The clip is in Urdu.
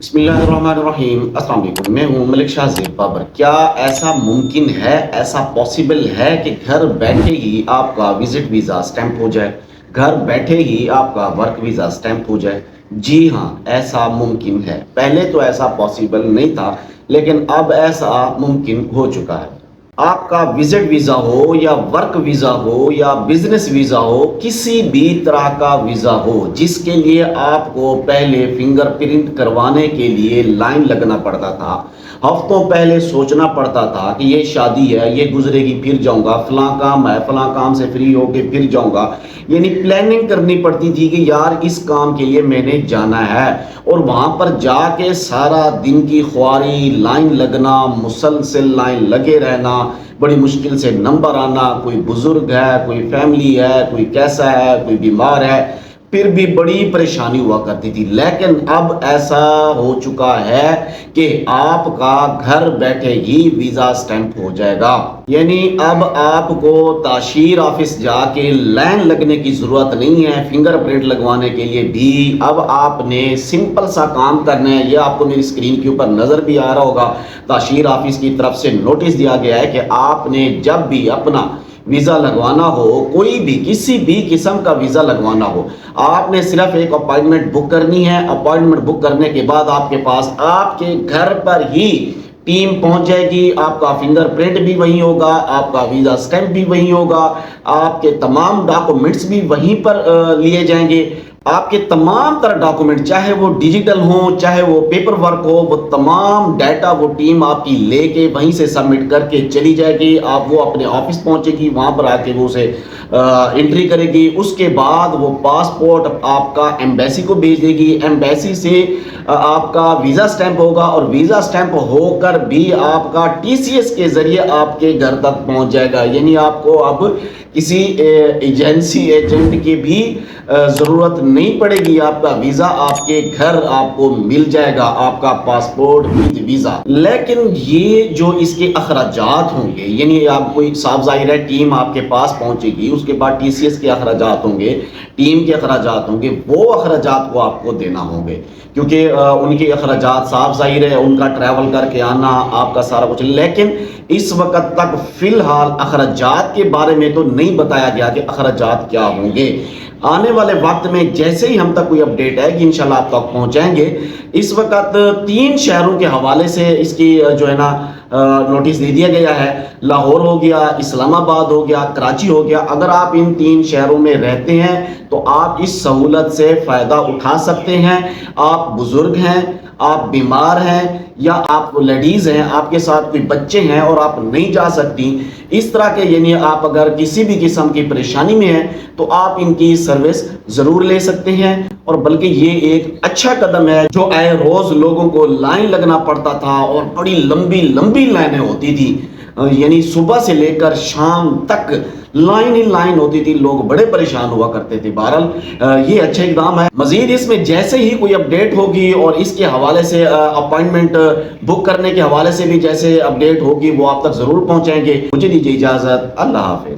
بسم اللہ الرحمن الرحیم۔ السلام علیکم، میں ہوں ملک شاہ زیب بابر۔ کیا ایسا ممکن ہے، ایسا پاسبل ہے کہ گھر بیٹھے ہی آپ کا وزٹ ویزا سٹیمپ ہو جائے، گھر بیٹھے ہی آپ کا ورک ویزا سٹیمپ ہو جائے؟ جی ہاں، ایسا ممکن ہے۔ پہلے تو ایسا پاسبل نہیں تھا، لیکن اب ایسا ممکن ہو چکا ہے۔ آپ کا وزٹ ویزا ہو یا ورک ویزا ہو یا بزنس ویزا ہو، کسی بھی طرح کا ویزا ہو جس کے لیے آپ کو پہلے فنگر پرنٹ کروانے کے لیے لائن لگنا پڑتا تھا، ہفتوں پہلے سوچنا پڑتا تھا کہ یہ شادی ہے، یہ گزرے گی پھر جاؤں گا، فلاں کام ہے، فلاں کام سے فری ہو کے پھر جاؤں گا، یعنی پلاننگ کرنی پڑتی تھی کہ یار اس کام کے لیے میں نے جانا ہے، اور وہاں پر جا کے سارا دن کی خواری، لائن لگنا، مسلسل لائن لگے رہنا، بڑی مشکل سے نمبر آنا، کوئی بزرگ ہے، کوئی فیملی ہے، کوئی کیسا ہے، کوئی بیمار ہے، پھر بھی بڑی پریشانی ہوا کرتی تھی۔ لیکن اب ایسا ہو چکا ہے کہ آپ کا گھر بیٹھے ہی ویزا سٹیمپ ہو جائے گا، یعنی اب آپ کو تاشیر آفس جا کے لائن لگنے کی ضرورت نہیں ہے۔ فنگر پرنٹ لگوانے کے لیے بھی اب آپ نے سمپل سا کام کرنا ہے۔ یہ آپ کو میری اسکرین کے اوپر نظر بھی آ رہا ہوگا، تاشیر آفس کی طرف سے نوٹس دیا گیا ہے کہ آپ نے جب بھی اپنا ویزا لگوانا ہو، کوئی بھی کسی بھی قسم کا ویزا لگوانا ہو، آپ نے صرف ایک اپائنٹمنٹ بک کرنی ہے۔ اپائنٹمنٹ بک کرنے کے بعد آپ کے پاس آپ کے گھر پر ہی ٹیم پہنچ جائے گی، آپ کا فنگر پرنٹ بھی وہیں ہوگا، آپ کا ویزا سٹیمپ بھی وہیں ہوگا، آپ کے تمام ڈاکومنٹس بھی وہیں پر لیے جائیں گے۔ آپ کے تمام طرح ڈاکومنٹ، چاہے وہ ڈیجیٹل ہوں، چاہے وہ پیپر ورک ہو، وہ تمام ڈیٹا وہ ٹیم آپ کی لے کے وہیں سے سبمٹ کر کے چلی جائے گی۔ آپ وہ اپنے آفس پہنچے گی، وہاں پر آ کے وہ اسے انٹری کرے گی۔ اس کے بعد وہ پاسپورٹ آپ کا ایمبیسی کو بھیج دے گی، ایمبیسی سے آپ کا ویزا سٹیمپ ہوگا، اور ویزا سٹیمپ ہو کر بھی آپ کا ٹی سی ایس کے ذریعے آپ کے گھر تک پہنچ جائے گا۔ یعنی آپ کو اب کسی ایجنسی ایجنٹ کی بھی ضرورت نہیں پڑے گی، آپ کا ویزا آپ کے گھر آپ کو مل جائے گا، آپ کا پاسپورٹ وتھ ویزا۔ لیکن یہ جو اس کے اخراجات ہوں گے، یعنی آپ کو ایک صاف ظاہر ہے ٹیم آپ کے پاس پہنچے گی، اس کے بعد ٹی سی ایس کے اخراجات ہوں گے، ٹیم کے اخراجات ہوں گے، وہ اخراجات کو آپ کو دینا ہوں گے، کیونکہ ان کے اخراجات صاف ظاہر ہے، ان کا ٹریول کر کے آنا، آپ کا سارا کچھ۔ لیکن اس وقت تک فی الحال اخراجات کے بارے میں تو نہیں بتایا گیا کہ اخراجات کیا ہوں گے۔ آنے والے وقت میں جیسے ہی ہم تک کوئی اپڈیٹ ہے کہ انشاءاللہ آپ تک پہنچائیں گے۔ اس وقت 3 شہروں کے حوالے سے اس کی جو ہے نا نوٹس دے دیا گیا ہے۔ لاہور ہو گیا، اسلام آباد ہو گیا، کراچی ہو گیا۔ اگر آپ ان 3 شہروں میں رہتے ہیں تو آپ اس سہولت سے فائدہ اٹھا سکتے ہیں۔ آپ بزرگ ہیں، آپ بیمار ہیں، یا آپ لیڈیز ہیں، آپ کے ساتھ کوئی بچے ہیں اور آپ نہیں جا سکتی، اس طرح کے، یعنی آپ اگر کسی بھی قسم کی پریشانی میں ہیں تو آپ ان کی سروس ضرور لے سکتے ہیں۔ اور بلکہ یہ ایک اچھا قدم ہے، جو آئے روز لوگوں کو لائن لگنا پڑتا تھا اور بڑی لمبی لمبی لائنیں ہوتی تھی، یعنی صبح سے لے کر شام تک لائن ہی لائن ہوتی تھی، لوگ بڑے پریشان ہوا کرتے تھے۔ بہرحال یہ اچھا اقدام ہے۔ مزید اس میں جیسے ہی کوئی اپڈیٹ ہوگی اور اس کے حوالے سے اپائنٹمنٹ بک کرنے کے حوالے سے بھی جیسے اپڈیٹ ہوگی، وہ آپ تک ضرور پہنچائیں گے۔ مجھے دیجیے اجازت، اللہ حافظ۔